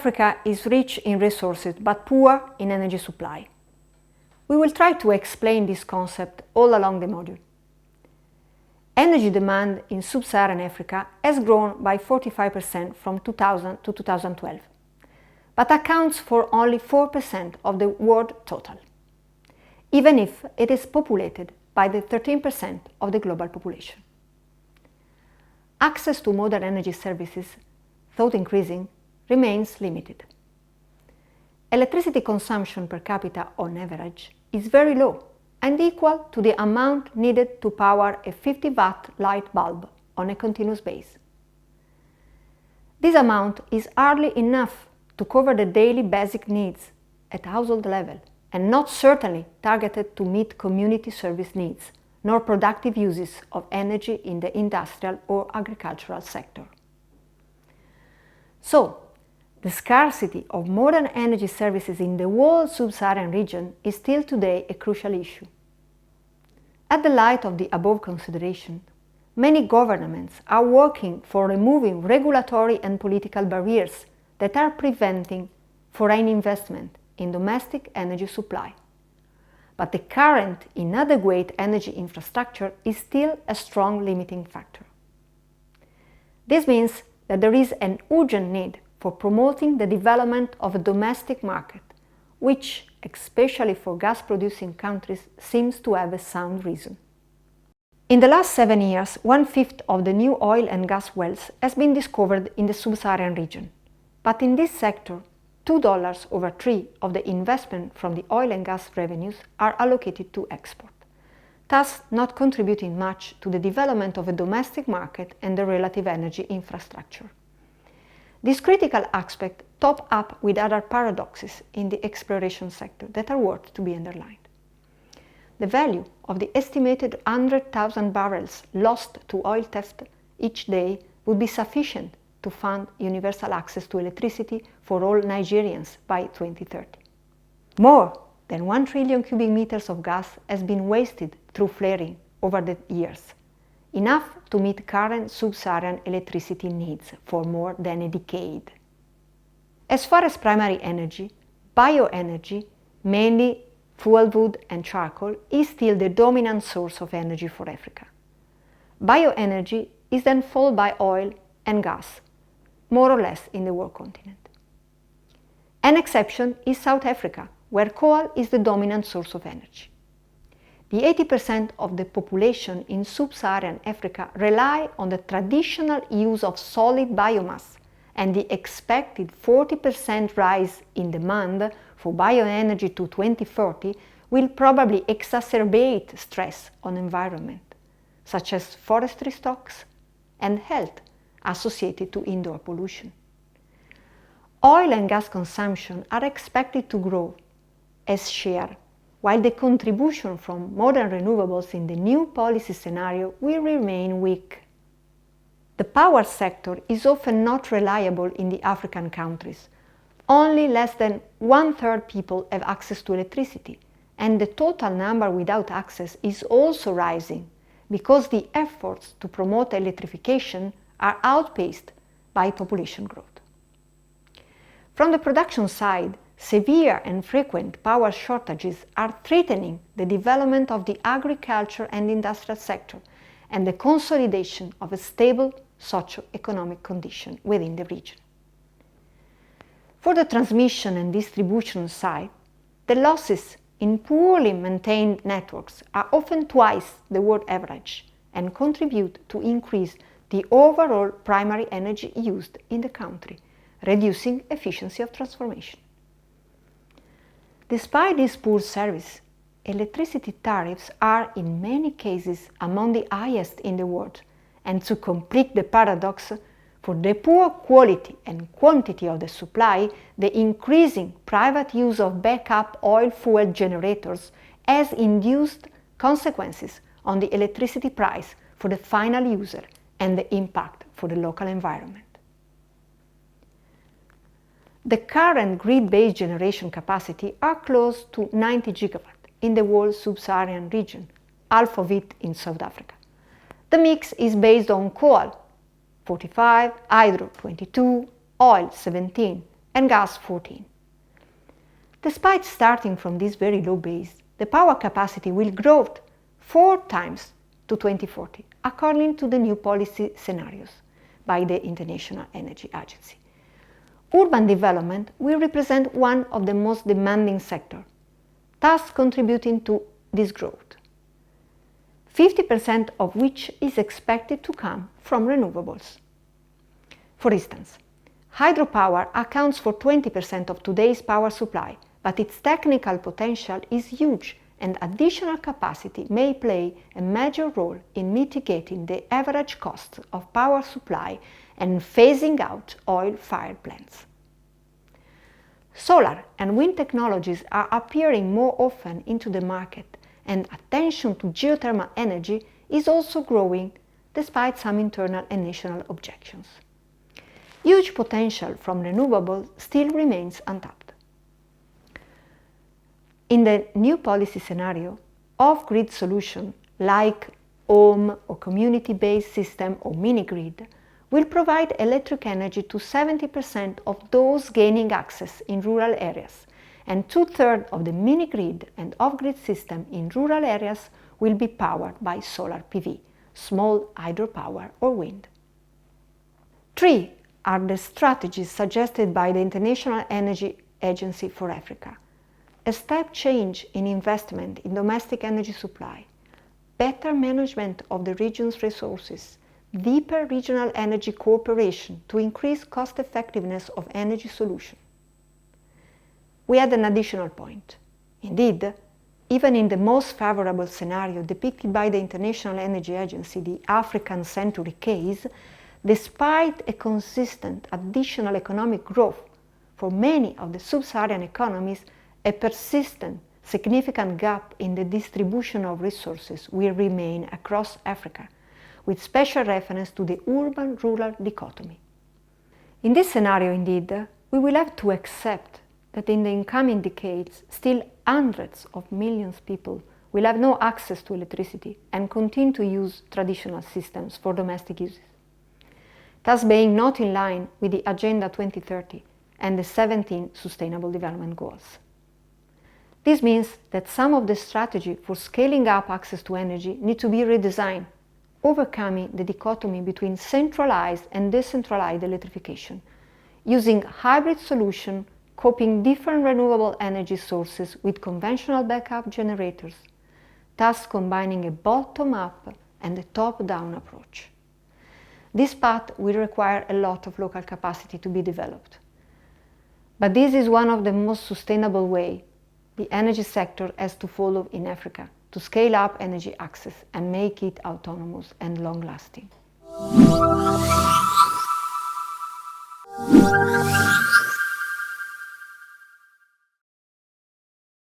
Africa is rich in resources but poor in energy supply. We will try to explain this concept all along the module. Energy demand in sub-Saharan Africa has grown by 45% from 2000 to 2012, but accounts for only 4% of the world total, even if it is populated by the 13% of the global population. Access to modern energy services, though increasing, remains limited. Electricity consumption per capita on average is very low and equal to the amount needed to power a 50-watt light bulb on a continuous base. This amount is hardly enough to cover the daily basic needs at household level and not certainly targeted to meet community service needs, nor productive uses of energy in the industrial or agricultural sector. So, the scarcity of modern energy services in the whole sub-Saharan region is still today a crucial issue. At the light of the above consideration, many governments are working for removing regulatory and political barriers that are preventing foreign investment in domestic energy supply. But the current inadequate energy infrastructure is still a strong limiting factor. This means that there is an urgent need for promoting the development of a domestic market, which, especially for gas-producing countries, seems to have a sound reason. In the last 7 years, 1/5 of the new oil and gas wells has been discovered in the sub-Saharan region. But in this sector, $2 over 3 of the investment from the oil and gas revenues are allocated to export, thus not contributing much to the development of a domestic market and the relative energy infrastructure. This critical aspect topped up with other paradoxes in the exploration sector that are worth to be underlined. The value of the estimated 100,000 barrels lost to oil theft each day would be sufficient to fund universal access to electricity for all Nigerians by 2030. More than 1 trillion cubic meters of gas has been wasted through flaring over the years, enough to meet current sub-Saharan electricity needs for more than a decade. As far as primary energy, bioenergy, mainly fuel wood and charcoal, is still the dominant source of energy for Africa. Bioenergy is then followed by oil and gas, more or less in the world continent. An exception is South Africa, where coal is the dominant source of energy. The 80% of the population in sub-Saharan Africa rely on the traditional use of solid biomass, and the expected 40% rise in demand for bioenergy to 2040 will probably exacerbate stress on environment, such as forestry stocks and health associated to indoor pollution. Oil and gas consumption are expected to grow as share, while the contribution from modern renewables in the new policy scenario will remain weak. The power sector is often not reliable in the African countries. Only less than 1/3 people have access to electricity, and the total number without access is also rising because the efforts to promote electrification are outpaced by population growth. From the production side, severe and frequent power shortages are threatening the development of the agriculture and industrial sector and the consolidation of a stable socio-economic condition within the region. For the transmission and distribution side, the losses in poorly maintained networks are often twice the world average and contribute to increase the overall primary energy used in the country, reducing efficiency of transformation. Despite this poor service, electricity tariffs are in many cases among the highest in the world, and to complete the paradox, for the poor quality and quantity of the supply, the increasing private use of backup oil fuel generators has induced consequences on the electricity price for the final user and the impact for the local environment. The current grid-based generation capacity are close to 90 gigawatts in the whole sub-Saharan region, half of it in South Africa. The mix is based on coal, 45, hydro, 22, oil, 17, and gas 14. Despite starting from this very low base, the power capacity will grow 4 times to 2040, according to the new policy scenarios by the International Energy Agency. Urban development will represent one of the most demanding sectors, thus contributing to this growth, 50% of which is expected to come from renewables. For instance, hydropower accounts for 20% of today's power supply, but its technical potential is huge, and additional capacity may play a major role in mitigating the average cost of power supply and phasing out oil-fired plants. Solar and wind technologies are appearing more often into the market, and attention to geothermal energy is also growing despite some internal and national objections. Huge potential from renewables still remains untapped. In the new policy scenario, off-grid solutions like home or community-based system or mini-grid will provide electric energy to 70% of those gaining access in rural areas, and 2/3 of the mini-grid and off-grid system in rural areas will be powered by solar PV, small hydropower or wind. 3 are the strategies suggested by the International Energy Agency for Africa. A step change in investment in domestic energy supply, better management of the region's resources, deeper regional energy cooperation to increase cost effectiveness of energy solutions. We add an additional point. Indeed, even in the most favorable scenario depicted by the International Energy Agency, the African Century case, despite a consistent additional economic growth for many of the sub-Saharan economies, a persistent, significant gap in the distribution of resources will remain across Africa, with special reference to the urban-rural dichotomy. In this scenario, indeed, we will have to accept that in the incoming decades, still hundreds of millions of people will have no access to electricity and continue to use traditional systems for domestic uses, thus being not in line with the Agenda 2030 and the 17 Sustainable Development Goals. This means that some of the strategy for scaling up access to energy need to be redesigned, overcoming the dichotomy between centralized and decentralized electrification, using hybrid solutions coping different renewable energy sources with conventional backup generators, thus combining a bottom-up and a top-down approach. This path will require a lot of local capacity to be developed. But this is one of the most sustainable ways the energy sector has to follow in Africa to scale up energy access and make it autonomous and long-lasting.